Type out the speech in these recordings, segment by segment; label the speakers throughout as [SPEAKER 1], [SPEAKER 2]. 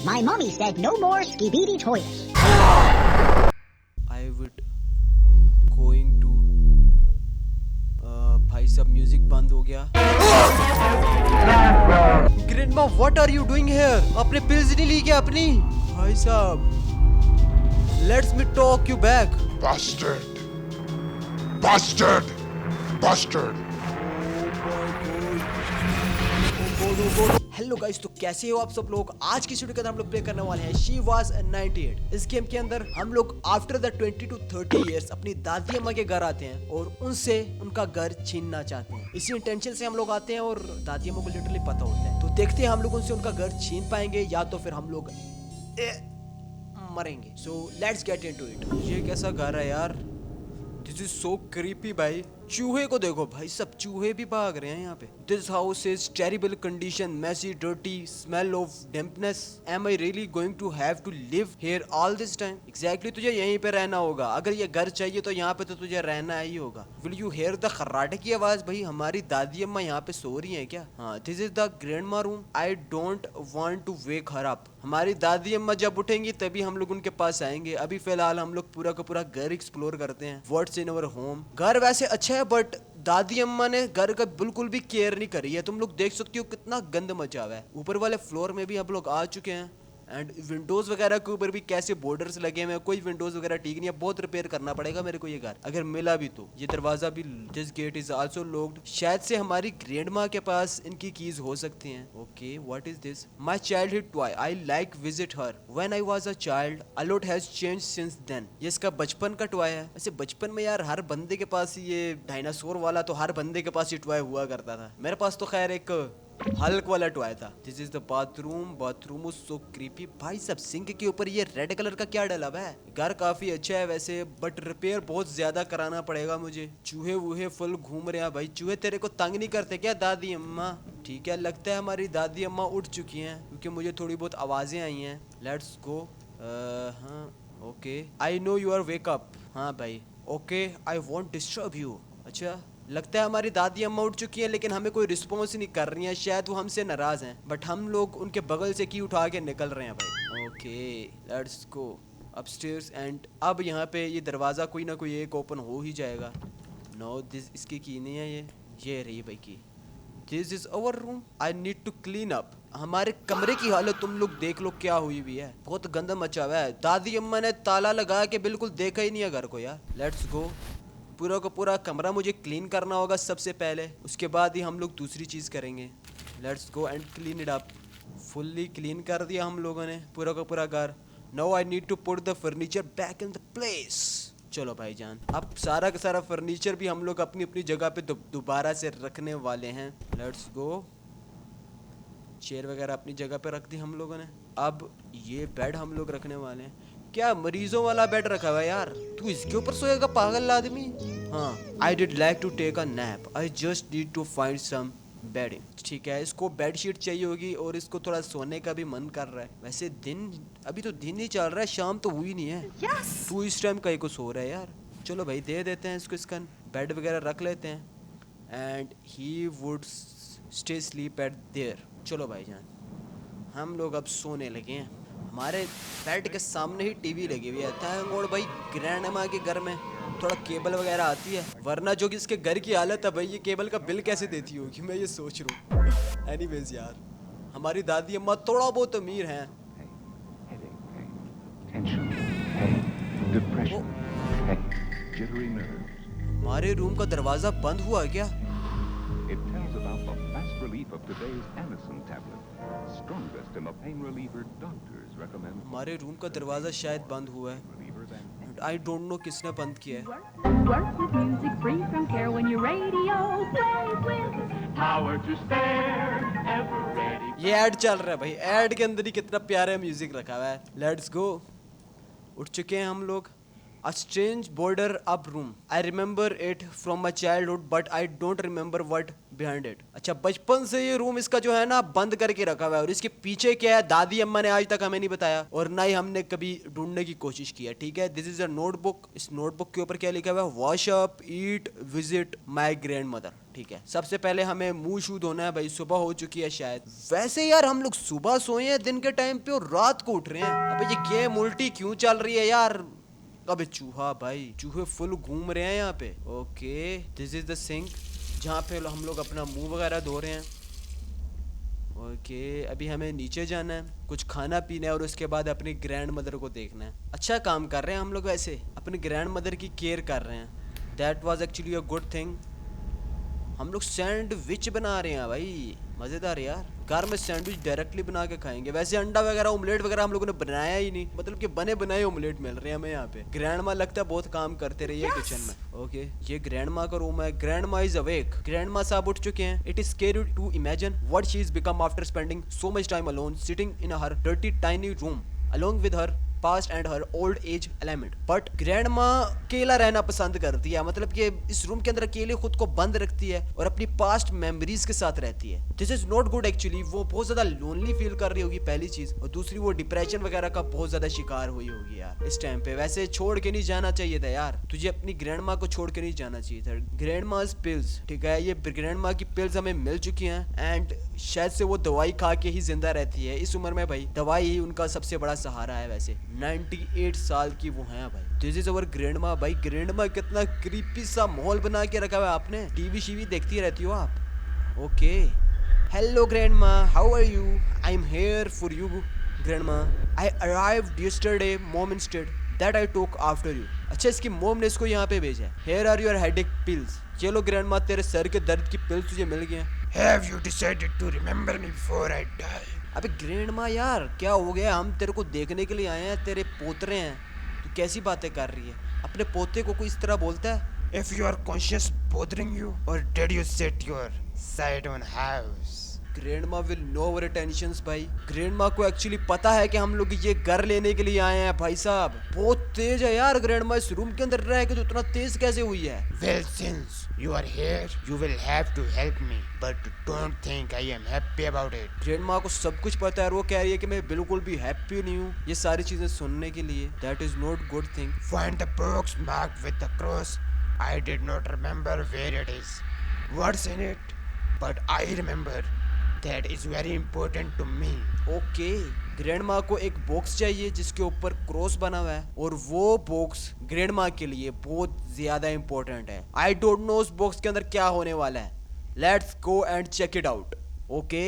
[SPEAKER 1] My mommy said no more skibidi toilets.
[SPEAKER 2] I would going to भाई सब music बंद हो गया। Grandma what are you doing here? अपने पिल्स नहीं ली क्या अपनी? भाई साहब let's me talk you back.
[SPEAKER 3] Bastard! Bastard! Bastard!
[SPEAKER 2] Hello guys, तो कैसे हो आप सब लोग? आज की वीडियो के अंदर हम लोग प्ले करने वाले हैं शी वाज 98। इस गेम के अंदर हम लोग आफ्टर द 20 to 30 इयर्स अपनी दादी अम्मा के घर आते हैं और उनसे उनका घर छीनना चाहते हैं। इसी इंटेंशन से हम लोग आते हैं और दादी अम्मा को लिटरली पता होता है। तो देखते हैं हम लोग उनसे उनका घर छीन पाएंगे या तो फिर हम लोग मरेंगे। So let's get into it. ये कैसा घर है यार? दिस इज सो क्रीपी भाई। चूहे को देखो भाई, सब चूहे भी भाग रहे हैं यहाँ पे। This house is terrible condition, messy, dirty, smell of dampness. Am I really going to have to live here all this time? Exactly, तुझे यहीं पे रहना होगा। अगर ये घर चाहिए तो यहाँ पे तो तुझे रहना ही होगा। विल यू हेयर द खर्राटे की आवाज? भाई हमारी दादी अम्मा यहाँ पे सो रही है क्या? हाँ, this is the grandma room. I don't want to wake her up. हमारी दादी अम्मा जब उठेंगी तभी हम लोग उनके पास आएंगे। अभी फिलहाल हम लोग पूरा का पूरा घर एक्सप्लोर करते हैं। What's in our home? घर वैसे अच्छा है बट दादी अम्मा ने घर का बिल्कुल भी केयर नहीं करी है। तुम लोग देख सकते हो कितना गंद मचा हुआ है। ऊपर वाले फ्लोर में भी हम लोग आ चुके हैं एंड विंडोज वगैरह के ऊपर भी कैसे बॉर्डर्स लगे हुए हैं। कोई विंडोज वगैरह ठीक नहीं है, बहुत रिपेयर करना पड़ेगा मेरे को ये घर, अगर मिला भी तो। ये दरवाजा भी, this gate is also locked. शायद से हमारी ग्रैंडमा के पास इनकी कीज हो सकती हैं। Okay, what is this? My childhood toy, I like visit her when I was a child, a lot has changed since then. ये इसका बचपन का टॉय है। वैसे बचपन में यार हर बंदे के पास ये डायनासोर वाला, तो हर बंदे के पास ये टॉय हुआ करता था। मेरे पास तो खैर एक हल्क वाला टॉय था। This is the bathroom. Bathroom is so creepy. भाई सब सिंक के ऊपर ये रेड कलर का क्या डला हुआ है? घर काफी अच्छा है वैसे बट रिपेयर बहुत ज्यादा कराना पड़ेगा मुझे। चूहे वूहे फुल घूम रहे हैं भाई। चूहे तेरे को तंग नहीं करते क्या दादी अम्मा? ठीक है, लगता है हमारी दादी अम्मा उठ चुकी हैं क्योंकि मुझे थोड़ी बहुत आवाजें आई हैं। Let's go. हाँ okay, I know you are wake up. हाँ भाई okay, I want disturb you. अच्छा, लगता है हमारी दादी अम्मा उठ चुकी हैं लेकिन हमें कोई रिस्पॉन्स ही नहीं कर रही हैं। शायद वो हमसे नाराज हैं बट हम लोग उनके बगल से की उठा के निकल रहे हैं भाई। Okay let's go upstairs and अब यहाँ पे ये दरवाज़ा कोई ना कोई एक ओपन हो ही जाएगा। नो दिस, इसकी की नहीं है ये रही भाई की। This is our room, I need to clean up. हमारे कमरे की हालत तुम लोग देख लो क्या हुई हुई है, बहुत गंदा मचा हुआ है। दादी अम्मा ने ताला लगा के बिल्कुल देखा ही नहीं है घर को यार। लेट्स गो। पूरा का पूरा कमरा मुझे क्लीन करना होगा सबसे पहले, उसके बाद ही हम लोग दूसरी चीज़ करेंगे। Let's go and clean it up. Fully clean कर दिया हम लोगों ने पूरा का पूरा घर। Now I need to put the furniture back in the place. चलो भाईजान, अब सारा का सारा फर्नीचर भी हम लोग अपनी अपनी जगह पे दोबारा से रखने वाले हैं। Let's go. चेयर वगैरह अपनी जगह पे रख दी हम लोगों ने। अब ये बेड हम लोग रखने वाले हैं। क्या मरीजों वाला बेड रखा हुआ है यार? तू इसके ऊपर सोएगा पागल आदमी? हाँ, I did like to take a nap, I just need to find some bedding. ठीक है, इसको बेड शीट चाहिए होगी और इसको थोड़ा सोने का भी मन कर रहा है। वैसे दिन, अभी तो दिन ही चल रहा है, शाम तो हुई नहीं है। तू इस टाइम कहीं को सो रहा है यार? चलो भाई दे देते हैं इसको, इसका बेड वगैरह रख लेते हैं and he would stay sleep at there. चलो भाईजान, हम लोग अब सोने लगे हैं। हमारे बेड के सामने ही टीवी लगी हुई है। थैंक गॉड भाई ग्रैंडमा के घर में थोड़ा केबल वगैरह आती है, वरना जो कि इसके घर की हालत है भाई, ये केबल का बिल कैसे देती होगी मैं ये सोच रहा हूँ। एनीवेज यार, हमारी दादी अम्मा थोड़ा बहुत अमीर हैं। हमारे रूम का दरवाजा बंद हुआ क्या?
[SPEAKER 4] It tells about the fast relief of today's Anacin tablet. Strongest in the pain reliever doctors recommend.
[SPEAKER 2] हमारे रूम का दरवाजा शायद बंद हुआ है।
[SPEAKER 4] Relievers and
[SPEAKER 2] I don't no किसने बंद किया है।
[SPEAKER 5] Work with music free from care when your radio plays with power to spare, ever ready.
[SPEAKER 2] ये ऐड चल रहा है भाई, ऐड के अंदर ही कितना प्यारा म्यूजिक रखा हुआ है। लेट्स गो। उठ चुके हैं हम लोग। A strange border up room. I remember it from my childhood, but I don't remember what behind it. अच्छा, बचपन से ये रूम इसका जो है ना बंद करके रखा हुआ है और इसके पीछे क्या है दादी अम्मा ने आज तक हमें नहीं बताया और ना ही हमने कभी ढूंढने की कोशिश की है। ठीक है, दिस इज अ नोटबुक। इस नोटबुक के ऊपर क्या लिखा हुआ है? Wash up, eat, visit my grand mother. ठीक है, सबसे पहले हमें मुंह शू धोना है भाई, सुबह हो चुकी है शायद। वैसे यार हम लोग सुबह सोए हैं दिन के टाइम पे और रात को उठ रहे हैं। अबे ये गेम उल्टी क्यों चल रही है यार? अबे चूहा भाई, चूहे फुल घूम रहे हैं यहाँ पे। Okay, this is the sink जहाँ पे हम लोग अपना मुंह वगैरह धो रहे हैं। ओके, अभी हमें नीचे जाना है, कुछ खाना पीना है और उसके बाद अपनी ग्रैंड मदर को देखना है। अच्छा काम कर रहे हैं हम लोग, वैसे अपनी ग्रैंड मदर की केयर कर रहे हैं। That was actually a good thing. हम लोग सैंडविच बना रहे हैं भाई, मज़ेदार यार। कार में सैंडविच डायरेक्टली बना के खाएंगे। वैसे अंडा वगैरह ऑमलेट वगैरह हम लोगों ने बनाया ही नहीं, मतलब कि बने बनाए ऑमलेट मिल रहे हैं हमें यहाँ पे। ग्रैंड माँ लगता है बहुत काम करते रही है किचन में। ओके, ये ग्रैंड माँ का रूम है। ग्रैंड माँ इज अवेक। ग्रैंड माँ साहब उठ चुके हैं। It is scary to imagine what she is become after spending so much time alone sitting in her dirty tiny room along with her past and her old age element. But grandma अकेला रहना पसंद करती है, मतलब कि इस room के अंदर अकेले खुद को बंद रखती है और अपनी पास्ट मेमोरीज के साथ रहती है। This is not good actually. वो बहुत ज्यादा लोनली फील कर रही होगी पहली चीज, और दूसरी वो डिप्रेशन वगैरह का बहुत ज्यादा शिकार हुई होगी यार इस टाइम पे। वैसे छोड़ के नहीं जाना चाहिए था यार, तुझे अपनी ग्रैंड माँ को छोड़ के नहीं जाना चाहिए था। ग्रैंड माज पिल्स, ठीक है, ये ग्रैंड माँ की पिल्स हमें मिल चुकी हैं एंड शायद से वो दवाई खा के ही जिंदा रहती है। इस उम्र में भाई दवाई ही उनका सबसे बड़ा सहारा है। वैसे 98 साल की वो हैं भाई। दिस इज अवर ग्रैंड माँ। भाई ग्रैंड माँ कितना क्रीपी सा माहौल बना के रखा हुआ है आपने। टीवी शीवी देखती रहती हो आप? Okay, hello grandma, how are you? I am here for you grandma. I arrived yesterday mom instead that I took after you. अच्छा, इसकी मोम ने इसको यहाँ पे भेजा है। Here are your headache pills. चलो ग्रैंड माँ, तेरे सर के दर्द की पिल्स तुझे मिल गए हैं।
[SPEAKER 3] Have you decided to remember me before I die?
[SPEAKER 2] अबे ग्रैंड माँ यार क्या हो गया? हम तेरे को देखने के लिए आए हैं, तेरे पोतरे हैं, तू कैसी बातें कर रही है? अपने पोते को कोई इस तरह बोलता है?
[SPEAKER 3] If your conscience bothering you, or did you set your sight on house?
[SPEAKER 2] Grand माँ विल नो अवर टेंशंस भाई। ग्रैंड माँ को एक्चुअली पता है कि हम लोग ये घर लेने के लिए आए हैं भाई साहब। बहुत तेज है यार ग्रैंड माँ, इस रूम के अंदर रह के तो इतना तेज कैसे हुई है?
[SPEAKER 3] Well, since you are here, you will have to help me, but don't think I am happy about it.
[SPEAKER 2] Grand माँ को सब कुछ पता है और वो कह रही है कि मैं बिल्कुल भी हैप्पी नहीं हूँ ये सारी चीजें सुनने के लिए। That is not good thing.
[SPEAKER 3] Find the box marked with the cross. I did not remember where it is. What's in it? But I remember that is very important to me.
[SPEAKER 2] Okay, grand माँ को एक box चाहिए जिसके ऊपर cross बना हुआ है और वो बॉक्स ग्रैंड माँ के लिए बहुत ज्यादा इंपॉर्टेंट है। आई डोंट नो उस बॉक्स के अंदर क्या होने वाला है। Let's go and check it out. Okay,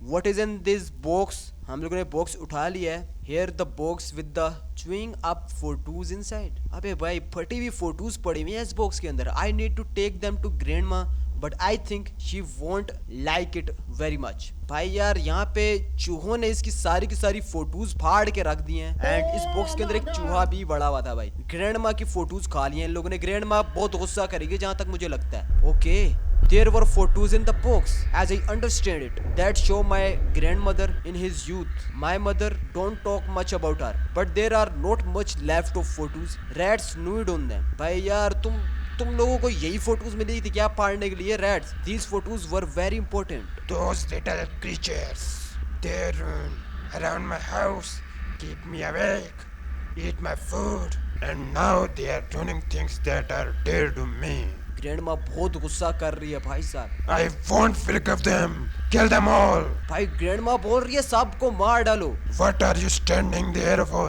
[SPEAKER 2] what is in this box? हम लोगों ने बॉक्स उठा लिया है। Here the box with the chewing up photos inside. अबे भाई फटी हुई फोटोज पड़ी हुई हैं इस बॉक्स के अंदर। I need to take them to grandma but I think she won't like it very much. भाई यार यहाँ पे चूहों ने इसकी सारी की सारी फोटोज फाड़ के रख दी हैं एंड इस बॉक्स के अंदर एक चूहा भी बड़ा हुआ था भाई। ग्रैंड माँ की फोटोज खा ली हैं इन लोगों ने। ग्रैंड माँ बहुत गुस्सा करेगी जहाँ तक मुझे लगता है। Okay, there were photos in the box as I understand it that show my grandmother in his youth. My mother don't talk much about her but there are not much left of photos. Rats gnawed on them. भाई यार तुम लोगों को यही photos मिली थी क्या फाड़ने के लिए? Rats, these photos were very important.
[SPEAKER 3] Those little creatures, they run around my house, keep me awake, eat my food, and now they are doing things that are dear to me.
[SPEAKER 2] Grand माँ बहुत गुस्सा कर रही है भाई साहब।
[SPEAKER 3] I won't forgive them. Kill them all.
[SPEAKER 2] भाई grand माँ बोल रही है सबको मार डालो।
[SPEAKER 3] What are you standing there for?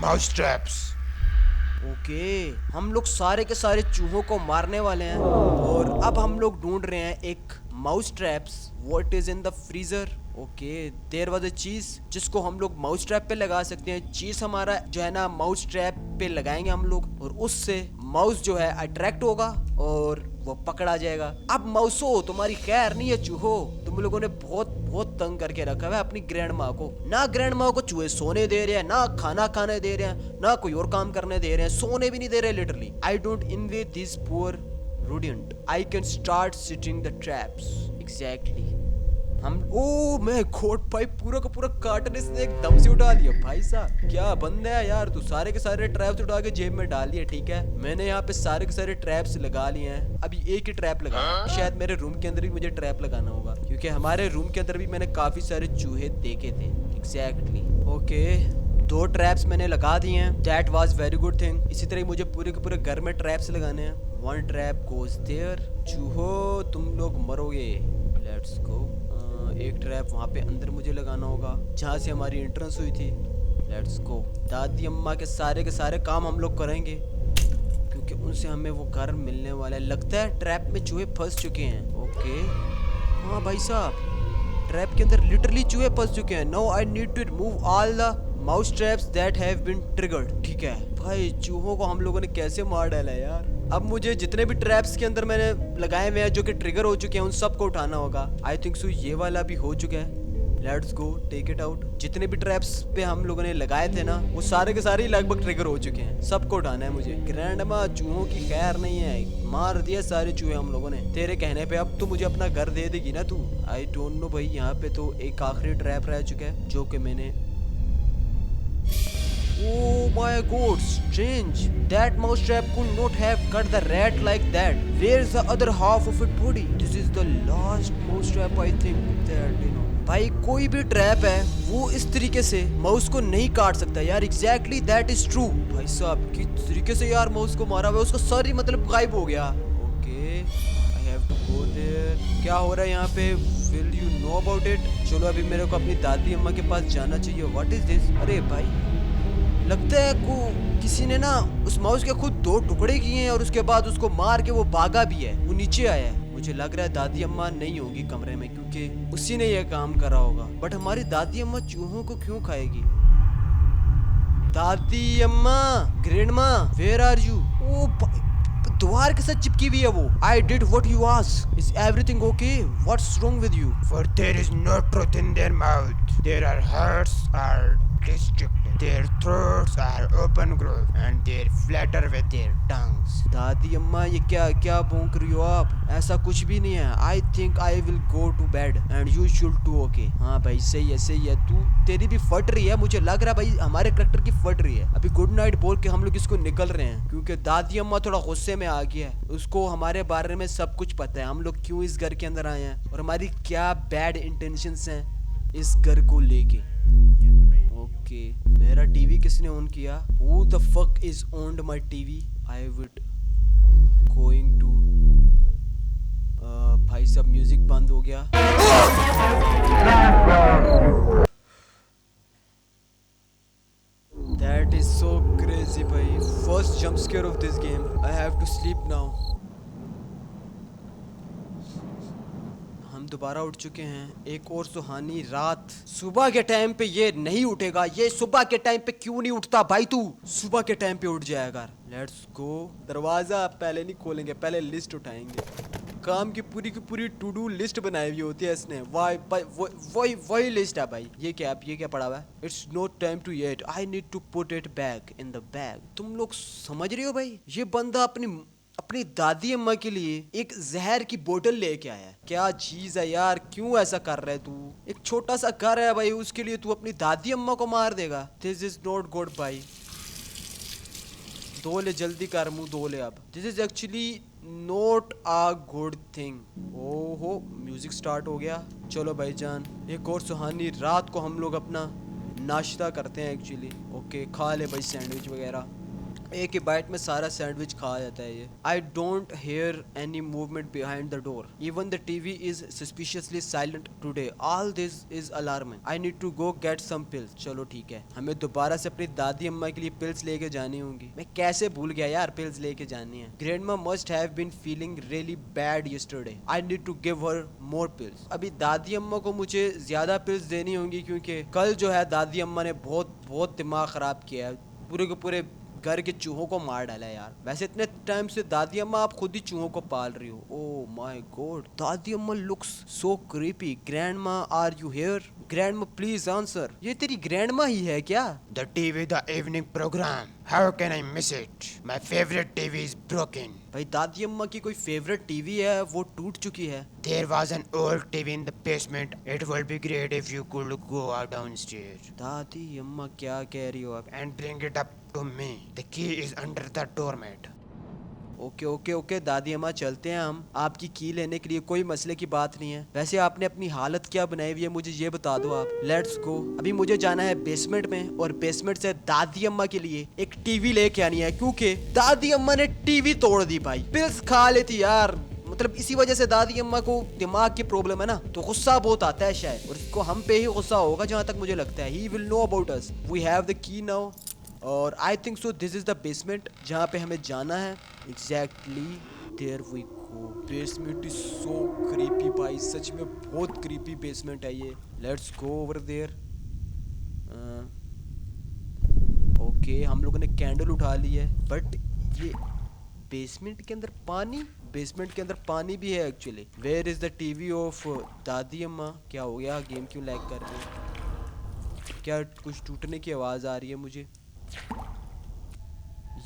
[SPEAKER 3] Mouse traps.
[SPEAKER 2] Okay, हम लोग सारे के सारे चूहों को मारने वाले हैं और अब हम लोग ढूंढ रहे हैं एक mouse traps. What is in the freezer? Okay, there was a cheese जिसको हम लोग माउस ट्रैप पे लगा सकते हैं। चीज हमारा जो है ना माउस ट्रैप पे लगाएंगे हम लोग और उससे माउस जो है अट्रैक्ट होगा और वो पकड़ा जाएगा। अब माउसो तुम्हारी खैर नहीं है चूहो, तुम लोगों ने बहुत तंग करके रखा है अपनी ग्रैंड माँ को। ना ग्रैंड माँ को चूहे सोने दे रहे हैं, ना खाना खाने दे रहे हैं, ना कोई और काम करने दे रहे हैं, सोने भी नहीं दे रहे literally. I don't envy this poor rodent. I can start setting the traps. Exactly. मैं खोट भाई पूरा का पूरा कार्टन इसने एकदम से उठा लिया भाई साहब। क्या बंदा है यार तू, सारे के सारे ट्रैप्स उठा के जेब में डाल लिए। ठीक है, मैंने यहाँ पे सारे के सारे ट्रैप्स लगा लिए हैं। अभी एक ही ट्रैप लगा, शायद मेरे रूम के अंदर भी मुझे ट्रैप लगाना होगा क्योंकि हमारे रूम के अंदर भी मैंने काफी सारे चूहे देखे थे। एग्जैक्टली। ओके, 2 ट्रैप्स मैंने लगा दिए हैं। That was very good thing. इसी तरह मुझे पूरे के पूरे घर में ट्रैप्स लगाने हैं। One trap goes there. चूहो तुम लोग मरोगे। Let's go. एक ट्रैप वहाँ पे अंदर मुझे लगाना होगा जहाँ से हमारी एंट्रेंस हुई थी। Let's go. दादी अम्मा के सारे काम हम लोग करेंगे क्योंकि उनसे हमें वो घर मिलने वाला है। लगता है ट्रैप में चूहे फंस चुके हैं। ओके हाँ भाई साहब, ट्रैप के अंदर लिटरली चूहे फंस चुके हैं। Now I need to remove all the mouse traps that have been triggered. ठीक है भाई, चूहों को हम लोगों ने कैसे मार डाला यार। अब मुझे जितने भी ट्रैप्स के अंदर मैंने लगाए हुए हैं जो कि ट्रिगर हो चुके हैं उन सबको उठाना होगा। आई थिंक सो ये वाला भी हो चुका है। Let's go take it out. जितने भी ट्रैप्स पे हम लोगों ने लगाए थे ना वो सारे के सारे ही लगभग ट्रिगर हो चुके हैं। सबको उठाना है मुझे। ग्रैंडमा चूहों की खैर नहीं है, मार दिया सारे चूहे हम लोगों ने तेरे कहने पे। अब तो मुझे अपना घर दे देगी ना तू। आई डोंट नो भाई। यहाँ पे तो एक आखिरी ट्रैप रह चुका है जो कि मैंने Oh my god, strange. That mouse trap could not have cut the rat like that. Where's the other half of its body? This is the last mouse trap I think that you know. भाई कोई भी trap है वो इस तरीके से mouse को नहीं काट सकता यार। Exactly that is true. भाई साहब किस तरीके से यार माउस को मारा हुआ है, उसका सर ही मतलब गायब हो गया। Okay, I have to go there. क्या हो रहा है यहाँ पे? Will you know about it? चलो अभी मेरे को अपनी दादी अम्मा के पास जाना चाहिए। What is this? अरे भाई लगता है को किसी ने ना उस माउस के खुद 2 टुकड़े किए हैं और उसके बाद उसको मार के वो भागा भी है। वो नीचे आया है। मुझे लग रहा है दादी अम्मा नहीं होगी कमरे में क्योंकि उसी ने यह काम करा होगा। बट हमारी दादी अम्मा चूहों को क्यों खाएगी? दादी अम्मा, ग्रैंडमा, वेयर आर यू? ओ द्वार के साथ चिपकी हुई है वो। I did what you asked. Is everything okay? What's wrong with you?
[SPEAKER 3] For there is no truth in their mouth. Their hearts are restricted. Their throats are open grooved and they flatter with their tongues.
[SPEAKER 2] दादी अम्मा ये क्या भौंक रही हो आप? ऐसा कुछ भी नहीं है। I think I will go to bed and you should too. Okay. हाँ भाई सही है। तू तेरी भी फट रही है। मुझे लग रहा है भाई हमारे करैक्टर की फट रही है। अभी गुड नाइट बोल के हम लोग इसको निकल रहे हैं क्योंकि दादी अम्मा थोड़ा गुस्से में आ गया है। उसको हमारे बारे में सब कुछ पता है, हम लोग क्यों इस घर के अंदर आए हैं और हमारी क्या बैड इंटेंशंस हैं इस घर को लेके। ओके मेरा टीवी किसने ऑन किया? Who the fuck is owned my TV? I would going to भाई सब म्यूजिक बंद हो गया। That is so crazy भाई। First jump scare of this game. I have to sleep now. हम दोबारा उठ चुके हैं। एक और सुहानी रात। सुबह के टाइम पे ये नहीं उठेगा। ये सुबह के टाइम पे क्यों नहीं उठता भाई? तू सुबह के टाइम पे उठ जाएगा। Let's go. दरवाजा पहले नहीं खोलेंगे, पहले लिस्ट उठाएंगे। काम की पूरी टू डू लिस्ट बनाई हुई होती है इसने। वही लिस्ट है भाई। ये क्या पड़ा हुआ है? It's not time to eat, I need to put it back in the bag. तुम लोग समझ रहे हो भाई? ये बंदा अपनी दादी अम्मा के लिए एक जहर की बोतल लेके आया है। क्या चीज है यार, क्यों ऐसा कर रहा है तू? एक छोटा सा घर है भाई, उसके लिए तू अपनी दादी अम्मा को मार देगा। दिस इज नॉट गुड भाई। धो ले जल्दी कर, मुंह धो ले अब। This is actually not a good thing. ओहो म्यूजिक स्टार्ट हो गया। चलो भाईजान एक और सुहानी रात को हम लोग अपना नाश्ता करते हैं एक्चुअली। ओके खा ले भाई सैंडविच वगैरह। एक ही बाइट में सारा सैंडविच खा जाता है ये। I don't hear any movement behind the door. Even the TV is suspiciously silent today. All this is alarming. I need to go get some pills. चलो ठीक है, हमें दोबारा से अपनी दादी अम्मा के लिए पिल्स लेके जानी होंगी। मैं कैसे भूल गया यार पिल्स लेके जानी है। Grandma must have been feeling really bad yesterday. I need to give her more pills. अभी दादी अम्मा को मुझे ज्यादा पिल्स देनी होंगी क्योंकि कल जो है दादी अम्मा ने बहुत दिमाग खराब किया है। पूरे के पूरे घर के चूहों को मार डाला है यार। वैसे इतने टाइम से दादी अम्मा आप खुद ही चूहों को पाल रही हो। ओह माय गॉड, दादी अम्मा looks so creepy. Grandma are you here? Grandma please answer. ये तेरी ग्रैंडमा ही है क्या?
[SPEAKER 3] The TV, the evening program. How can I miss it? My favorite TV is broken.
[SPEAKER 2] भाई दादी अम्मा की कोई फेवरेट टीवी है वो टूट चुकी है।
[SPEAKER 3] There was an old TV in the basement. It would be great if you could go out downstairs
[SPEAKER 2] दादी अम्मा क्या कह रही हो आप?
[SPEAKER 3] and bring it up to me. The key is under the doormat.
[SPEAKER 2] Okay okay okay दादी अम्मा चलते हैं हम। आपकी की लेने के लिए कोई मसले की बात नहीं है। वैसे आपने अपनी हालत क्या बनाई हुई है मुझे ये बता दो आप। Let's go. अभी मुझे जाना है बेसमेंट में और बेसमेंट से दादी अम्मा के लिए एक टीवी लेके आनी है, क्योंकि दादी अम्मा ने टीवी तोड़ दी भाई। पिल्स खा लेती यार, मतलब इसी वजह से दादी अम्मा को दिमाग की प्रॉब्लम है ना, तो गुस्सा बहुत आता है शायद, और इसको हम पे ही गुस्सा होगा जहाँ तक मुझे लगता है। He will know about us. We have the key now और I think so this is the basement जहाँ पे हमें जाना है। Exactly there we go. Basement is so creepy भाई, सच में बहुत क्रीपी बेसमेंट है ये। Let's go over there. Okay हम लोगों ने कैंडल उठा ली है, बट ये बेसमेंट के अंदर पानी, बेसमेंट के अंदर पानी भी है actually. Where is the TV of दादी अम्मा? क्या हो गया, गेम क्यों लैग कर रही है? क्या कुछ टूटने की आवाज आ रही है मुझे?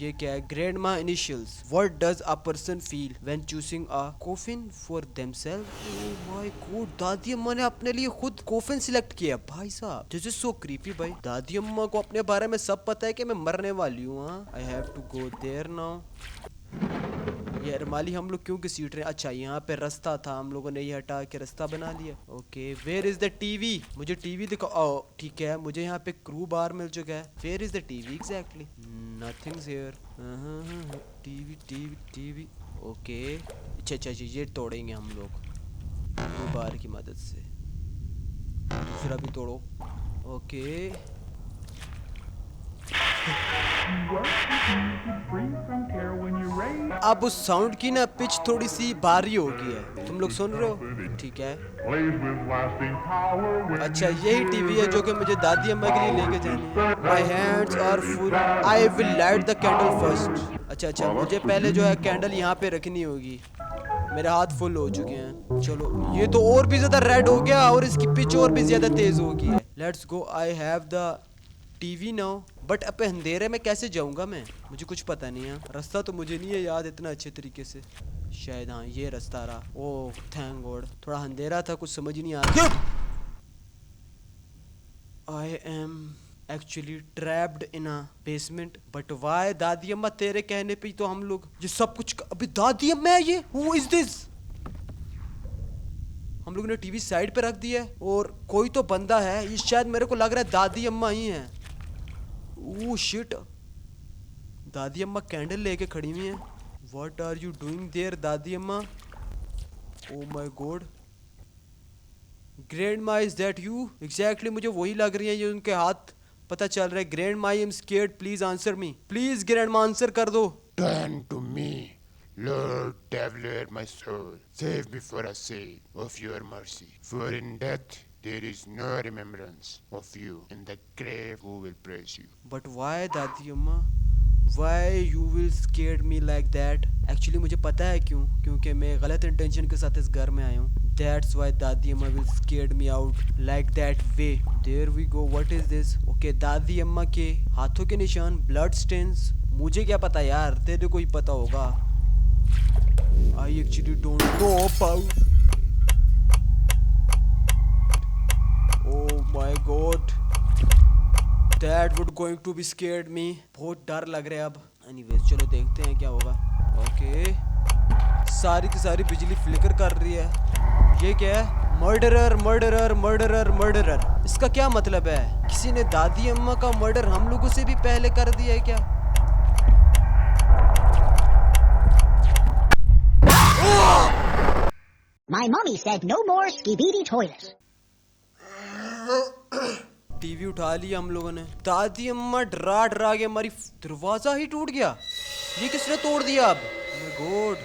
[SPEAKER 2] ये क्या है? Grandma initials. What does a person feel when choosing a coffin for themselves? Oh my god, दादी अम्मा ने अपने लिए खुद कॉफिन सिलेक्ट किया भाई साहब। दिस इज सो क्रीपी भाई। दादी अम्मा को अपने बारे में सब पता है कि मैं मरने वाली हूँ। I have to go there now. ये अरमाली हम लोग क्यों घसीट रहे हैं? अच्छा यहाँ पे रास्ता था, हम लोगों ने ये हटा के रास्ता बना लिया। Okay where is the TV? मुझे टीवी दिखाओ। ठीक है मुझे यहाँ पे क्रू बार मिल चुका है। Where is the TV exactly? Nothings here. TV TV TV. Okay अच्छा अच्छा ये तोड़ेंगे हम लोग क्रू बार की मदद से। दूसरा भी तोड़ो। ओके अब उस साउंड की ना पिच थोड़ी सी भारी हो गई है, तुम लोग सुन रहे हो? ठीक है। अच्छा यही टीवी है जो कि मुझे दादी अम्मा के लिए लेके जानी है। My hands are full, I will light the candle first. अच्छा अच्छा मुझे पहले जो है कैंडल यहाँ पे रखनी होगी, मेरे हाथ फुल हो चुके हैं। चलो ये तो और भी ज्यादा रेड हो गया और इसकी पिच और भी ज्यादा तेज हो गई है। Let's go. I have the TV now, but अब अंधेरे में कैसे जाऊंगा मैं? मुझे कुछ पता नहीं है, रास्ता तो मुझे नहीं है याद इतना अच्छे तरीके से। शायद हाँ ये रास्ता रहा। ओह थैंक गॉड, थोड़ा अंधेरा था कुछ समझ ही नहीं आ रहा। I am actually trapped in a basement, but why? दादी अम्मा तेरे कहने पे ही तो हम लोग ये सब कुछ अभी दादी अम्मा है ये? Who is this? हम लोगों ने टीवी साइड पे रख दिया है और कोई तो बंदा है, ये शायद मेरे को लग रहा है दादी अम्मा ही है। ओह शिट, दादी अम्मा कैंडल लेके खड़ी हुई हैं। What are you doing there दादी अम्मा? Oh my god, grandma is that you? Exactly मुझे वही लग रही है, ये उनके हाथ पता चल रहा है। Grandma I am scared, please answer me. Please grandma answer कर दो।
[SPEAKER 3] Turn to me, Lord Traveler, my soul. Save me for a sake of your mercy. For in death there is no remembrance of you. In the grave who will praise you.
[SPEAKER 2] But why दादी अम्मा? Why you will scared me like that? Actually मुझे पता है क्यों, क्योंकि मैं गलत intention के साथ इस घर में आया हूँ। That's why दादी अम्मा will scared me out like that way. There we go. What is this? Okay, दादी अम्मा के हाथों के निशान, blood stains. मुझे क्या पता यार, तेरे को ही पता होगा। I actually don't know about. Oh my God. That would going to be scared me. बहुत डर लग रहा है अब। Anyways, चलो देखते हैं क्या होगा। Okay. सारी की सारी बिजली फ्लिकर कर रही है। ये क्या है? Murderer murderer murderer murderer. इसका क्या मतलब है? किसी ने दादी अम्मा का मर्डर हम लोगों से भी पहले कर दिया है क्या?
[SPEAKER 1] My mommy said no more skibidi toilets.
[SPEAKER 2] TV उठा लिया हम लोगों ने। दादी अम्मा डरा डरा के हमारी दरवाजा ही टूट गया। ये किसने तोड़ दिया अब? गॉड,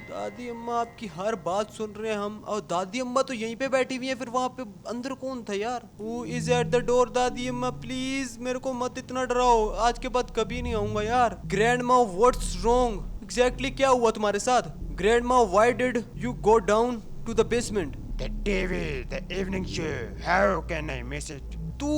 [SPEAKER 2] दादी अम्मा आपकी हर बात सुन रहे हैं हम, और दादी अम्मा तो यहीं पे बैठी हुई है, फिर वहाँ पे अंदर कौन था यार? Who is at the door? दादी अम्मा प्लीज मेरे को मत इतना डराओ, आज के बाद कभी नहीं आऊंगा यार। Grandma what's wrong? एग्जैक्टली क्या हुआ तुम्हारे साथ? Grandma why did you go down to the basement?
[SPEAKER 3] The TV, the evening show. How can I miss it?
[SPEAKER 2] तू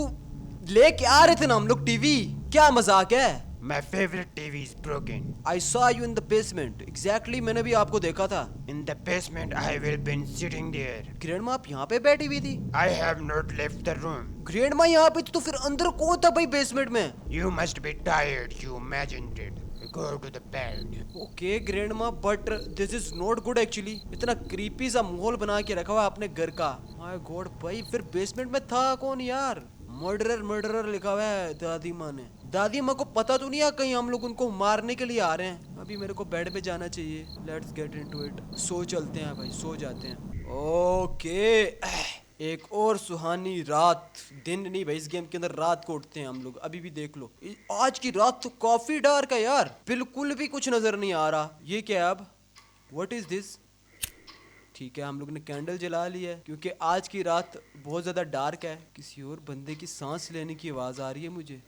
[SPEAKER 2] लेके आ रहे थे ना हम लोग टीवी, क्या मजाक है?
[SPEAKER 3] My favorite TV is broken.
[SPEAKER 2] I saw you in the basement. Exactly, मैंने भी आपको देखा था।
[SPEAKER 3] In the basement, I will be sitting there.
[SPEAKER 2] Grandma आप यहाँ पे बैठी हुई थी?
[SPEAKER 3] I have not left the room.
[SPEAKER 2] Grandma यहाँ पे थी तो फिर अंदर कौन था भाई बेसमेंट में?
[SPEAKER 3] You must be tired, you imagined it. Go to the bed.
[SPEAKER 2] Okay grandma, but this is not good actually. इतना क्रीपी सा माहौल बना के रखा हुआ है अपने घर का। माय गॉड भाई, फिर बेसमेंट में था कौन यार? मर्डरर मर्डरर लिखा हुआ है दादी माँ ने। दादी माँ को पता तो नहीं है कहीं हम लोग उनको मारने के लिए आ रहे हैं। अभी मेरे को बेड पे जाना चाहिए। Let's get into it. So चलते हैं भाई, सो जाते हैं। ओके एक और सुहानी रात, दिन नहीं भाई, इस गेम के अंदर रात को उठते हैं हम लोग। अभी भी देख लो, आज की रात तो काफी डार्क है यार, बिल्कुल भी कुछ नजर नहीं आ रहा। ये क्या है अब? What is this? ठीक है, हम लोग ने कैंडल जला ली है क्योंकि आज की रात बहुत ज्यादा डार्क है। किसी और बंदे की सांस लेने की आवाज आ रही है मुझे।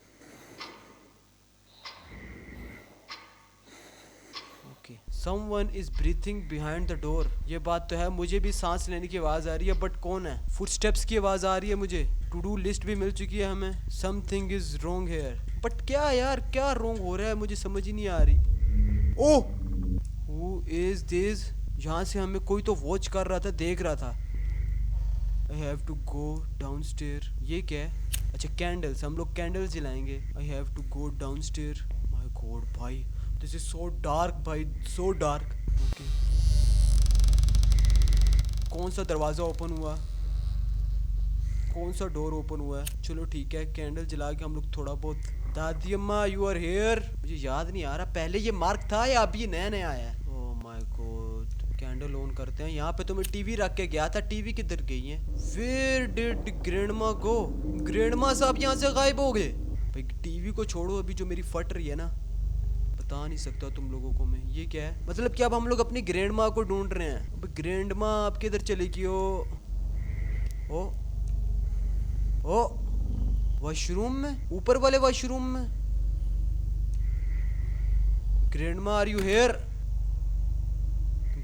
[SPEAKER 2] Someone is breathing behind the door। ये बात तो है, मुझे भी सांस लेने की आवाज आ रही है, बट कौन है? फुटस्टेप्स की आवाज आ रही है मुझे। टू डू लिस्ट भी मिल चुकी है हमें। Something is wrong here। But क्या यार, क्या रॉन्ग हो रहा है मुझे समझ ही नहीं आ रही। ओह, who is this? यहाँ से हमें कोई तो वॉच कर रहा था, देख रहा था। I have to go downstairs। ये क्या है? अच्छा कैंडल्स, हम लोग कैंडल्स जलाएंगे। I have to go downstairs। My God भाई, दिस इज सो डार्क भाई, सो डार्क। ओके, कौन सा दरवाजा ओपन हुआ? कौन सा डोर ओपन हुआ है? चलो ठीक है, कैंडल जला के हम लोग थोड़ा बहुत। दादी अम्मा यू आर हियर। मुझे याद नहीं आ रहा पहले ये मार्क था या अभी ये नया नया आया है। ओह माय गॉड, कैंडल ऑन करते हैं। यहाँ पे तो मैं टीवी रख के गया था, टीवी किधर गई है? Where did grandma go? Grandma साहब यहाँ से गायब हो गए भाई। टीवी को छोड़ो, अभी जो मेरी फट रही है ना, बता नहीं सकता तुम लोगों को मैं। ये क्या है? मतलब कि अब हम लोग अपनी ग्रैंड माँ को ढूंढ रहे हैं। अब ग्रैंड माँ आप किधर चली गई हो? ओ वॉशरूम में, ऊपर वाले वॉशरूम में। ग्रैंड माँ आर यू हेयर?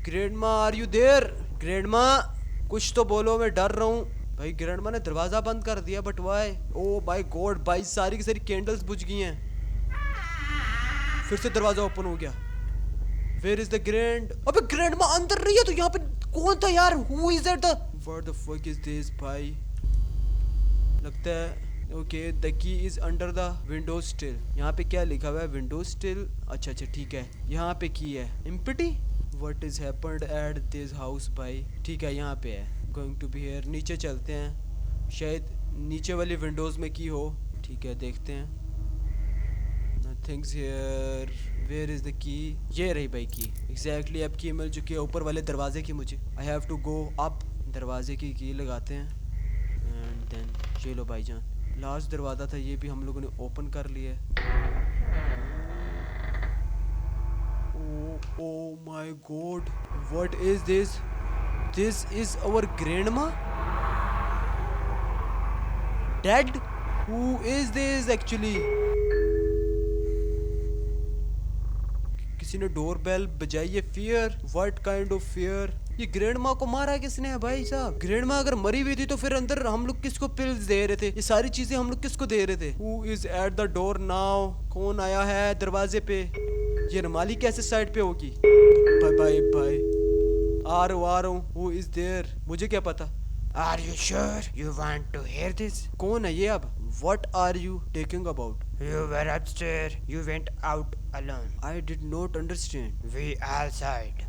[SPEAKER 2] ग्रैंड माँ आर यू देयर? ग्रैंड माँ कुछ तो बोलो, मैं डर रहा हूँ भाई। ग्रैंड माँ ने दरवाजा बंद कर दिया, but why? Oh my God भाई, सारी की सारी कैंडल्स बुझ गई हैं। फिर से दरवाजा ओपन हो गया। Where is the grand? अबे ग्रैंड माँ अंदर रही है तो यहाँ पे कौन था यार? Who is that? What the fuck is this भाई? लगता है okay, the key is under the window still। यहाँ पे क्या लिखा हुआ है? window still। अच्छा अच्छा ठीक है, यहाँ पे की है empty। What is happened at this house भाई? ठीक है, यहाँ पे है going to be here। नीचे चलते हैं, शायद नीचे वाली विंडोज में की हो। ठीक है, देखते हैं। Nothing's here। Where is the key? ये रही भाई की। Exactly, अब की मिल चुकी है ऊपर वाले दरवाजे की मुझे। I have to go up। दरवाजे की लगाते हैं and then ये लो भाईजान, लास्ट दरवाजा था, ये भी हम लोगों ने ओपन कर लिया है। Oh my God, what is this? This is our grandma dead? Who is this actually? किसी ने डोर बेल बजाई है। Fear, what kind of fear? ये ग्रैंड माँ को मारा किसने है भाई साहब? ग्रैंड माँ अगर मरी हुई थी तो फिर अंदर हम लोग किसको पिल्स दे रहे थे? ये सारी चीजें हम लोग किसको दे रहे थे? Who is at the door now? कौन आया है दरवाजे पे? ये रमाली कैसे साइड पे होगी? बाय बाय बाय, आ रहा हूँ। Who is there? मुझे क्या पता?
[SPEAKER 3] Are you sure you want to hear this?
[SPEAKER 2] कौन है ये अब? What are you talking about?
[SPEAKER 3] You were upstairs. You went out alone.
[SPEAKER 2] I did not understand।
[SPEAKER 3] We all said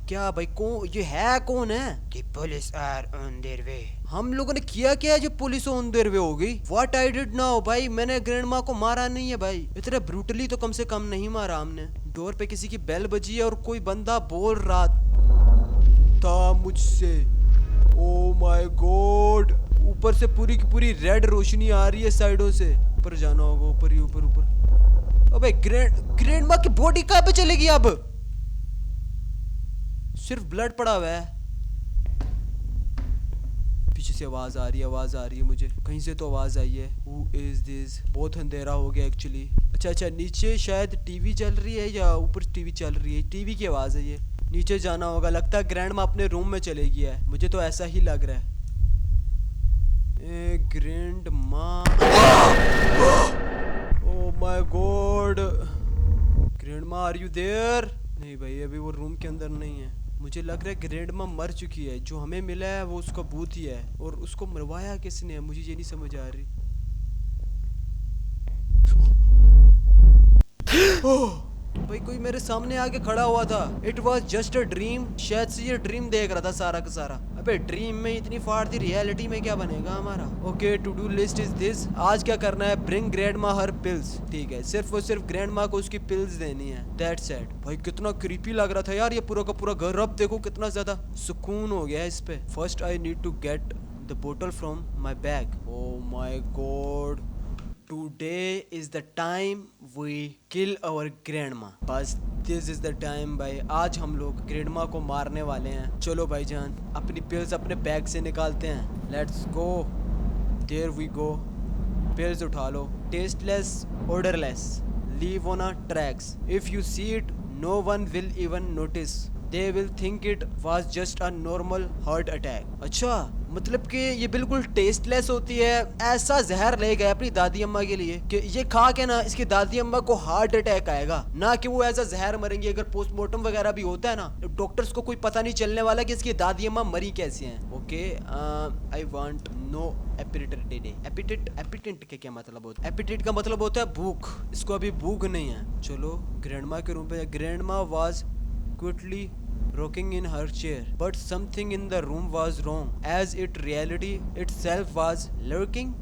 [SPEAKER 2] क्या भाई, कौन ये है? कौन है?
[SPEAKER 3] the police are on their way.
[SPEAKER 2] हम लोगों ने किया क्या है जो पुलिस ऑन देयर वे हो गई? What I did now भाई, मैंने ग्रैंड माँ को मारा नहीं है भाई। इतना ब्रूटली तो कम से कम नहीं मारा हमने। डोर पे किसी की बेल बजी है और कोई बंदा बोल रहा था मुझसे। ओ माय गॉड, ऊपर से पूरी की पूरी रेड रोशनी आ रही है साइडों से। ऊपर जाना होगा, ऊपर ही ऊपर ऊपर। अबे ग्रैंड माँ की बॉडी कहाँ पे चलेगी अब? सिर्फ ब्लड पड़ा हुआ है। पीछे से आवाज आ रही है मुझे, कहीं से तो आवाज आई है। Who is this? बहुत अंधेरा हो गया एक्चुअली। अच्छा, नीचे शायद टीवी चल रही है या ऊपर टीवी चल रही है? टीवी की आवाज है ये। नीचे जाना होगा, लगता है ग्रैंड माँ अपने रूम में चले गया है, मुझे तो ऐसा ही लग रहा है। ग्रैंड माँ, ओह माय गॉड, ग्रैंड माँ आर यू देयर? नहीं भाई, अभी वो रूम के अंदर नहीं है। मुझे लग रहा है ग्रैंड माँ मर चुकी है। जो हमें मिला है वो उसका भूत ही है, और उसको मरवाया किसने है मुझे ये नहीं समझ आ रही। भाई कोई मेरे सामने आके खड़ा हुआ था। It was just a dream. शायद से ये ड्रीम देख रहा था सारा का सारा। अबे ड्रीम में इतनी फाड़ दी, रियलिटी में क्या बनेगा हमारा। Okay, to do list is this. आज क्या करना है? ब्रिंग ग्रैंड माँ हर पिल्स। ठीक है, सिर्फ और सिर्फ ग्रैंड माँ को उसकी पिल्स देनी है। That's it. भाई कितना क्रीपी लग रहा था यार ये पूरा का पूरा घर। अब देखो कितना ज्यादा सुकून हो गया है इस पे। First I need to get the बोतल from my bag. Oh my god, Today is the time we kill our grandma। बस this is the time भाई। आज हम लोग ग्रैंडमा को मारने वाले हैं। चलो भाईजान, अपनी पिल्स अपने बैग से निकालते हैं। Let's go। There we go। Pills उठा लो। Tasteless, odorless, leave on a tracks। If you see it, no one will even notice। They will think it was just a normal heart attack। अच्छा, मतलब कि ये बिल्कुल tasteless होती है। ऐसा जहर ले गए अपनी दादी अम्मा के लिए कि ये खा के ना इसकी दादी अम्मा को हार्ट अटैक आएगा, ना कि वो ऐसा जहर मरेंगी। अगर पोस्टमार्टम वगैरह भी होता है ना, तो डॉक्टर्स को कोई पता नहीं चलने वाला कि इसकी दादी अम्मा मरी कैसे हैं। Okay, I want no epithet. एपिटेंट के क्या मतलब होता है? एपिटेट का मतलब होता है भूख। इसको अभी भूख नहीं है। चलो ग्रैंडमा के रूम पे। Grandma was quickly rocking in her chair, but something in the room was wrong, as it reality itself was lurking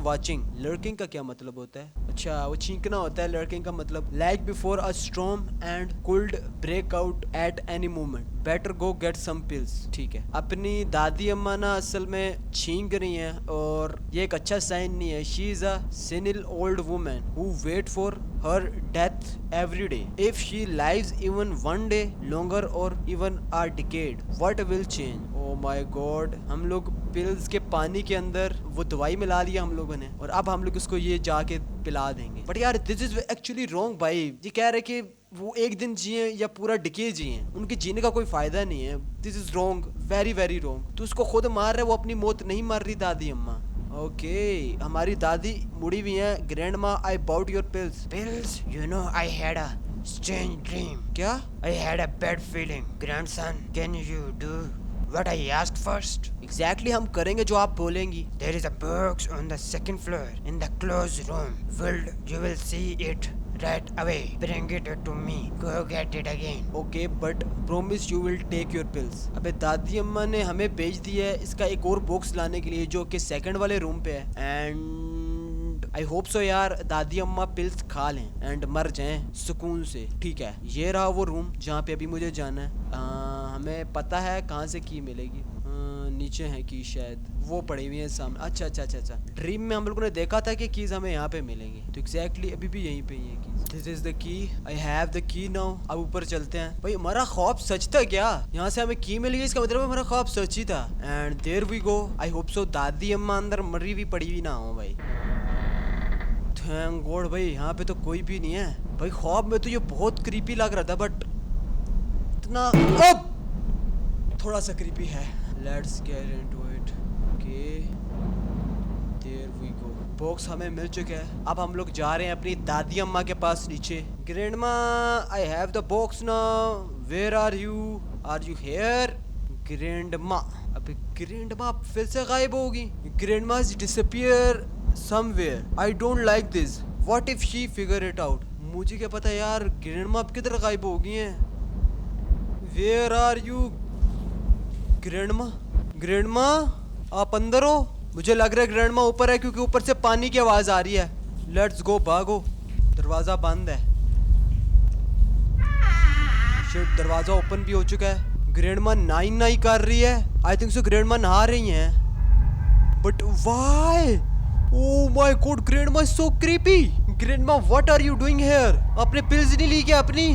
[SPEAKER 2] watching। lurking का क्या मतलब होता है? अच्छा, वो छींकना होता है lurking का मतलब। like before a storm and could break out at any moment, better go get some pills। ठीक है, अपनी दादी अम्मा ना असल में छींक रही हैं और ये एक अच्छा साइन नहीं है। she is a senile old woman who wait for her death every day। if she lives even one day longer or even a decade, what will change? oh my god, हम लोग pills के पानी के अंदर वो दवाई मिला लिया हम लोगों ने, और अब हम लोग उसको ये जाके पिला देंगे। बट यार दिस इज एक्चुअली रॉन्ग भाई। ये कह रहे कि वो एक दिन जिए या पूरा डिके जिए, उनके जीने का कोई फायदा नहीं है। This is wrong, very very wrong. तो उसको खुद मार रहे, वो अपनी मौत नहीं मार रही दादी अम्मा। ओके, हमारी दादी मुड़ी हुई है। Grandma, I bought your pills.
[SPEAKER 3] Pills, you know, I had a strange dream.
[SPEAKER 2] क्या?
[SPEAKER 3] I had a bad feeling. Grandson, can you do what I asked first?
[SPEAKER 2] Exactly हम करेंगे जो आप बोलेंगी।
[SPEAKER 3] There is a box on the second floor in the closed room. You will see it right away. Bring it to me. Go get it again.
[SPEAKER 2] Okay, but promise you will take your pills. अबे दादी अम्मा ने हमें भेज दिया है इसका एक और बॉक्स लाने के लिए, जो कि सेकंड वाले रूम पे है। एंड आई होप सो यार दादी अम्मा पिल्स खा लें एंड मर जाएं सुकून से। ठीक है, ये रहा वो रूम जहाँ पे अभी मुझे जाना है। हमें पता है कहाँ से की मिलेगी। नीचे है की, शायद वो पड़ी हुई है सामने। अच्छा। ड्रीम में हम लोगों ने देखा था कि कीज हमें यहाँ पे मिलेंगी, तो एग्जैक्टली अभी भी यहीं पे ही है keys. This is the key. I have the key now. अब ऊपर चलते हैं। भाई हमारा ख्वाब सच था क्या? यहाँ से हमें की मिल गई, इसका मतलब हमारा ख्वाब सच ही था। And there we go. I hope so दादी अम्मा अंदर मरी हुई पड़ी हुई ना हो भाई। थैंक गॉड भाई, यहाँ पे तो कोई भी नहीं है। भाई ख्वाब में तो ये बहुत क्रीपी लग रहा था, बट इतना अब थोड़ा सा क्रीपी है। Let's get into it. Okay, there we go. Box हमें मिल चुका है। अब हम लोग जा रहे हैं अपनी दादी अम्मा के पास नीचे। Grandma, I have the box now. Where are you here? Grandma, अबे ग्रैंडमा फिर से गायब होगी। Grandma disappear somewhere. I don't like this. What if she figure it out? मुझे क्या पता यार, ग्रैंडमा अब किधर गायब हो गई हैं। वेयर आर यू ग्रैंडमा, आप अंदर हो? मुझे लग रहा है ग्रैंडमा ऊपर है, क्योंकि ऊपर से पानी की आवाज आ रही है। लेट्स गो, भागो। दरवाजा बंद है। शिट, दरवाजा ओपन भी हो चुका है। ग्रैंडमा नाई कर रही है। आई थिंक सो ग्रैंडमा नहा रही हैं। But why? Oh my god, grandma is so creepy. Grandma, what are you doing here? आपने पिल्स नहीं ली क्या अपनी?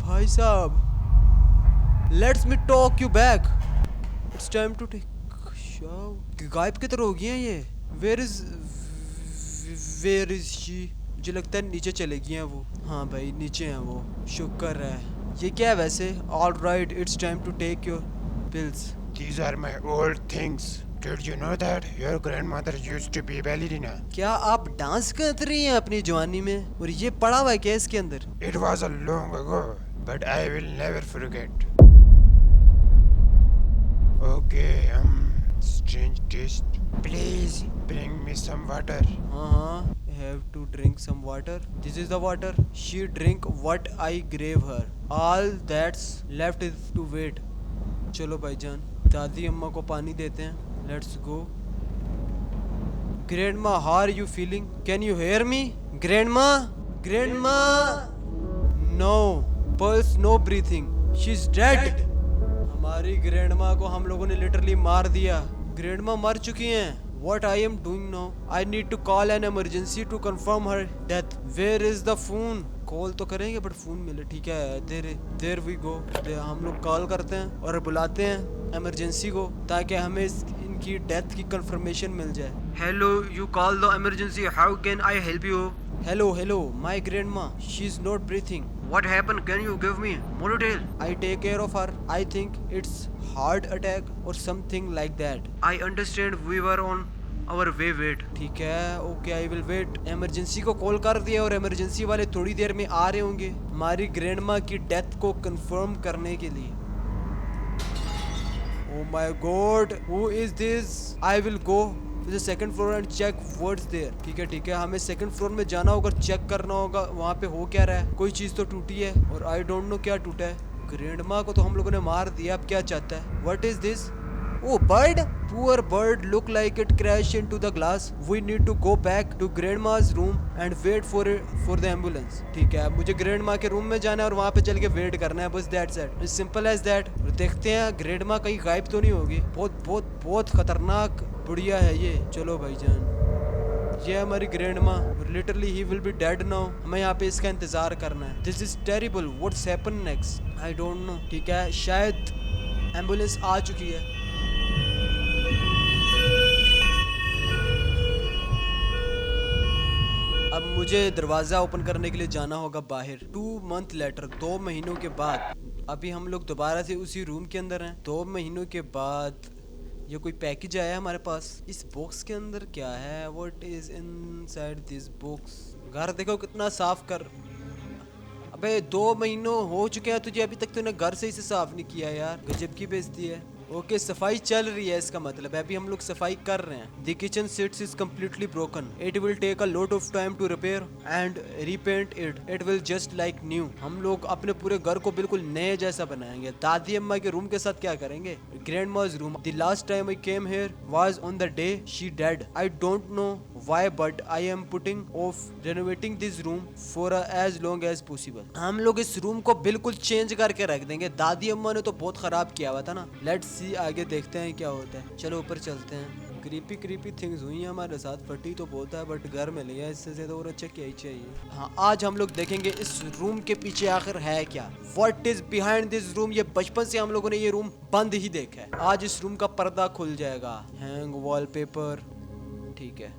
[SPEAKER 2] भाई साहब, let's me talk you back. It's time to take shower. गायब किधर हो गई हैं ये? Where is she? मुझे लगता है नीचे चले गई हैं वो। हाँ भाई, नीचे हैं वो। शुक्र है। ये क्या है वैसे? Alright, it's time to take your pills.
[SPEAKER 3] These are my old things. Did you know that your grandmother used to be a ballerina?
[SPEAKER 2] क्या आप डांस कर रही हैं अपनी जवानी में? और ये पड़ा हुआ है क्या इसके अंदर?
[SPEAKER 3] It was a long ago, but I will never forget. Okay, strange taste. Please bring me some water.
[SPEAKER 2] हाँ, have to drink some water. This is the water. She drink what I gave her. All that's left is to wait. चलो भाईजान, दादी अम्मा को पानी देते हैं. Let's go. Grandma, how are you feeling? Can you hear me? Grandma? Grandma? No. Pulse, no breathing. She's dead. हमारी grandma को हम लोगों ने लिटरली मार दिया. ग्रैंडमा मर चुकी हैं. What I am doing now? I need to call an emergency to confirm her death. Where is the phone? Call तो करेंगे बट फोन मिले. ठीक है, देर वी गो. हम लोग कॉल करते हैं और बुलाते हैं इमरजेंसी को ताकि हमें इनकी डेथ की कंफर्मेशन मिल जाए. Hello, you call the emergency. How can I help you? Hello, my grandma, she is not breathing. What happened? Can you give me more detail? I take care of her. I think it's heart attack or something like that. I understand. We were on our way. Wait. ठीक है. Okay, I will wait. Emergency को call कर दिया और emergency वाले थोड़ी देर में आ रहे होंगे हमारी ग्रैंडमा की डेथ को कंफर्म करने के लिए. Oh my God, who is this? I will go to the second floor and check what's there. ठीक है, हमें सेकंड फ्लोर में जाना होगा, चेक करना होगा वहाँ पे हो क्या रहा है. कोई चीज़ तो टूटी है और आई डोंट नो क्या टूटा है. ग्रैंडमा को तो हम लोगों ने मार दिया. अब क्या चाहता है? What is this? Oh, bird! Poor bird, look like it crashed into the glass. We need to go back to grandma's room and wait for the ambulance. ठीक है, मुझे ग्रैंडमा के रूम में जाना है और वहाँ पे चल के वेट करना है. बस that's it. As simple as that. देखते हैं ग्रैंडमा कहीं गायब तो नहीं होगी. बहुत खतरनाक बुढ़िया है ये. चलो भाईजान, ये हमारी grandma. Literally he will be dead now. हमें यहाँ पे इसका इंतजार करना है. This is terrible. What's happen next? I don't no. ठीक है, शायद एम्बुलेंस आ चुकी है. अब मुझे दरवाज़ा ओपन करने के लिए जाना होगा बाहर. 2 month लेटर, 2 महीनों के बाद. अभी हम लोग दोबारा से उसी रूम के अंदर हैं. 2 महीनों के बाद ये कोई पैकेज आया हमारे पास. इस बॉक्स के अंदर क्या है? What is inside this box? घर देखो कितना साफ कर. अबे 2 महीनों हो चुके हैं तुझे, अभी तक तूने घर से इसे साफ नहीं किया यार. गजब की बेइज्जती है. ओके, सफाई चल रही है, इसका मतलब है अभी हम लोग सफाई कर रहे हैं. The kitchen seats is completely broken. It will take a lot of time to repair and repaint it. It will just like new. हम लोग अपने पूरे घर को बिल्कुल नए जैसा बनाएंगे. दादी अम्मा के रूम के साथ क्या करेंगे? Grandma's room. The last time I came here was on the day she dead. I don't know why but I am putting off renovating this room for as long as possible. हम लोग इस room को बिल्कुल change करके रख देंगे. दादी अम्मा ने तो बहुत खराब किया हुआ था ना. लेट्स सी, आगे देखते हैं क्या होता है. चलो ऊपर चलते हैं. क्रीपी थिंग्स हुई हैं हमारे साथ. फटी तो बहुत है बट घर में लिया, इससे ज़्यादा और अच्छा क्या ही चाहिए. हाँ, आज हम लोग देखेंगे इस रूम के पीछे आखिर है क्या. What is behind this room. ये बचपन से हम लोगों ने ये रूम बंद ही देखा है. आज इस रूम का पर्दा खुल जाएगा. Hang wallpaper. ठीक है.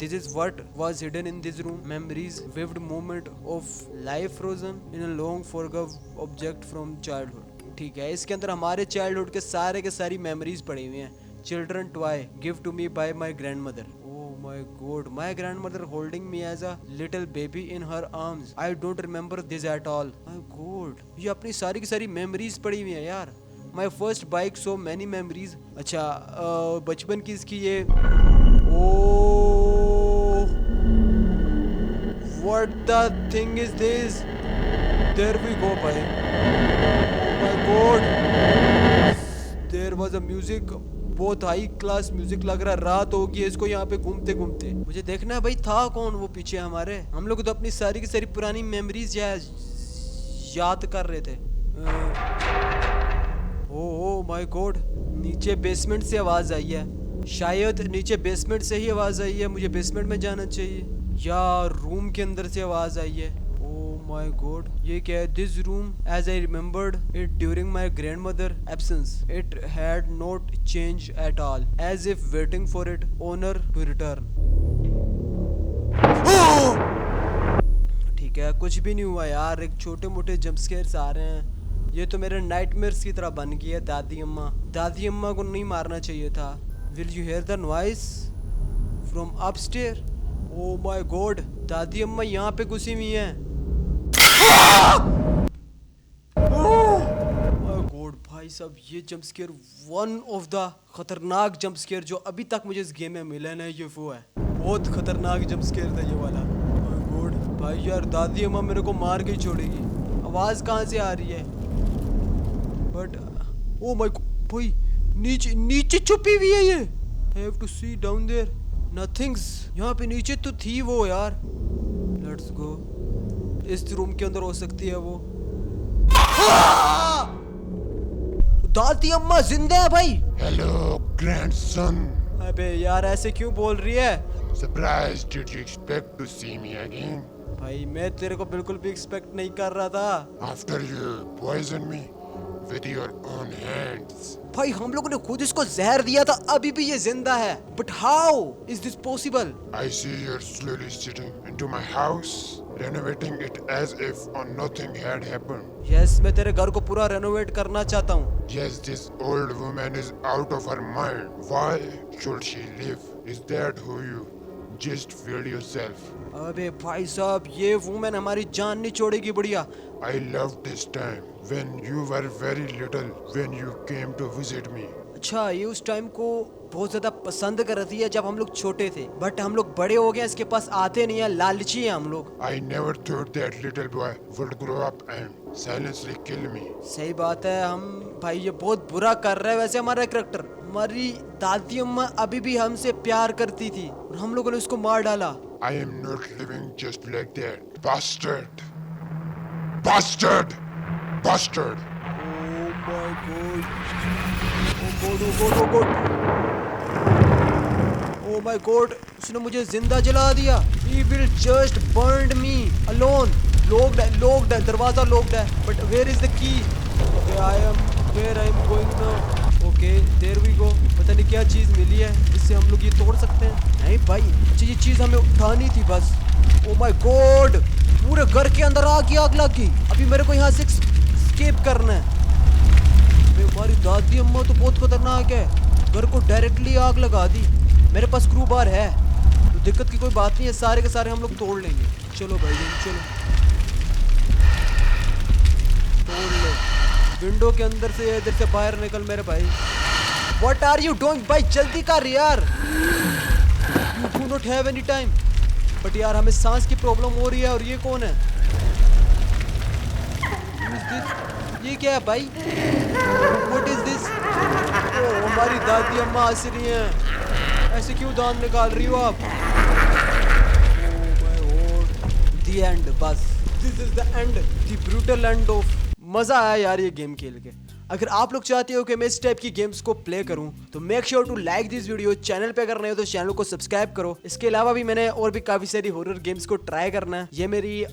[SPEAKER 2] This is what was hidden in this room. Memories, vivid moment of life frozen in a long forgotten object from childhood. ठीक है, इसके अंदर हमारे चाइल्डहुड के सारी मेमोरीज पड़ी हुई हैं. Children toy gift to me by my grandmother. Oh my god, my grandmother holding me as a little baby in her arms. I don't remember this at all. My god, ये अपनी सारी की सारी memories पड़ी हुई हैं यार. My first bike, so many memories. अच्छा, बचपन की इसकी ये. Oh, what the thing is this. There we go भाई. My god, there was a music. बहुत हाई क्लास म्यूजिक लग रहा है. रात होगी है इसको यहाँ पे घूमते घूमते. मुझे देखना है भाई था कौन वो पीछे हमारे. हम लोग तो अपनी सारी की सारी पुरानी मेमोरीज याद कर रहे थे. ओह माय गॉड, नीचे बेसमेंट से आवाज आई है. शायद नीचे बेसमेंट से ही आवाज आई है. मुझे बेसमेंट में जाना चाहिए या रूम के अंदर से आवाज आई है. My God, ये क्या है? This room, as I remembered it during my grandmother absence, it had not changed at all, as if waiting for its owner to return. ठीक है, कुछ भी नहीं हुआ यार. एक छोटे मोटे जंप स्केयर्स आ रहे हैं. ये तो मेरे नाइटमेयर्स की तरह बन गई है. दादी अम्मा को नहीं मारना चाहिए था. Will you hear the noise from upstairs? Oh my God, दादी अम्मा यहाँ पे घुसी हुई हैं. गॉड भाई साहब, ये jump scare one of the खतरनाक जंप स्केयर जो अभी तक मुझे इस गेम में मिला ना, ये वो है. बहुत खतरनाक जंप स्केयर था ये वाला। गॉड भाई यार, दादी अम्मा मेरे को मार के ही छोड़ेगी। आवाज कहाँ से आ रही है? बट ओ माय भाई, नीचे नीचे छुपी हुई है ये। I have to see down there nothings. यहाँ पे नीचे तो थी वो यार। Let's go. इस रूम के अंदर हो सकती है वो। दादी अम्मा जिंदा है भाई।
[SPEAKER 3] Hello, grandson.
[SPEAKER 2] अबे यार ऐसे क्यों बोल रही है?
[SPEAKER 3] Surprised did you expect to see me again?
[SPEAKER 2] भाई मैं तेरे को बिल्कुल भी एक्सपेक्ट नहीं कर रहा था।
[SPEAKER 3] After you poisoned me with your own hands.
[SPEAKER 2] भाई हम लोगों ने खुद इसको जहर दिया था, अभी भी ये जिंदा है। But how is this possible?
[SPEAKER 3] I see you're slowly sitting into my house, renovating it as if nothing had happened.
[SPEAKER 2] Yes, मैं तेरे घर को पूरा रेनोवेट करना चाहता हूँ।
[SPEAKER 3] Yes, this old woman is out of her mind. Why should she live? Is that who you just feel yourself?
[SPEAKER 2] अबे भाई साहब, ये वुमेन हमारी जान नहीं छोड़ेगी बढ़िया।
[SPEAKER 3] I loved this time when you were very little, when you came to visit me.
[SPEAKER 2] अच्छा, ये उस टाइम को बहुत ज्यादा पसंद कर रही है जब हम लोग छोटे थे, बट हम लोग बड़े हो गए, इसके पास आते नहीं है, लालची है हम लोग।
[SPEAKER 3] I never thought that little boy would grow up and silently kill me.
[SPEAKER 2] सही बात है। हम भाई ये बहुत बुरा कर रहा है वैसे हमारा कैरेक्टर। हमारी दादी अम्मा अभी भी हमसे प्यार करती थी और हम लोगों ने उसको मार डाला।
[SPEAKER 3] I am not living just like that. Bastard! Bastard! Bastard!
[SPEAKER 2] Oh my God! Oh God! Oh God! Oh God! Oh my God! उसने मुझे जिंदा जला दिया। He will just burned me alone. Locked है, दरवाजा locked है। But where is the key? Okay, where I am going now? Okay, there we go. पता नहीं क्या चीज़ मिली है जिससे हम लोग ये तोड़ सकते हैं। नहीं भाई, अच्छा ये चीज़ हमें उठानी थी बस। Oh my God! पूरे घर के अंदर आग लग गई। अभी मेरे को यहाँ से escape करना है। हमारी दादी अम्मा तो बहुत खतरनाक है, घर को डायरेक्टली आग लगा दी। मेरे पास स्क्रू बार है तो दिक्कत की कोई बात नहीं है, सारे के सारे हम लोग तोड़ लेंगे। चलो भाई चलो, तोड़ लो। विंडो के अंदर से इधर से बाहर निकल मेरे भाई। What are you doing भाई, जल्दी कर यार। You do not have any time। But यार हमें सांस की प्रॉब्लम हो रही है। और ये कौन है? ये क्या है भाई? What is this? ओ हमारी दादी अम्मा हंस रही हैं। ऐसे क्यों दांत निकाल रही हो आप? Oh my God. The end, बस। This is the end, the brutal end of। मजा आया यार ये गेम खेल के। अगर आप लोग चाहते हो कि मैं इस टाइप की गेम्स को प्ले करूं तो make sure to like this video. Channel पे अगर नए हो तो चैनल को सब्सक्राइब करो। इसके अलावा भी मैंने और भी काफी सारी हॉरर गेम्स को ट्राई करना है। ये मेरी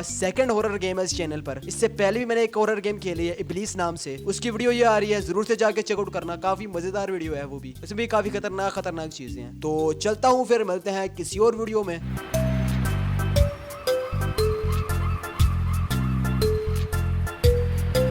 [SPEAKER 2] सेकंड हॉरर गेम है इस चैनल पर। इससे पहले भी मैंने एक हॉरर गेम खेली है इब्लीस नाम से, उसकी वीडियो ये आ रही है, जरूर से जाके चेकआउट करना। काफी मजेदार वीडियो है वो भी, उसमें भी काफी खतरनाक चीजें हैं। तो चलता हूँ, फिर मिलते हैं किसी और वीडियो में।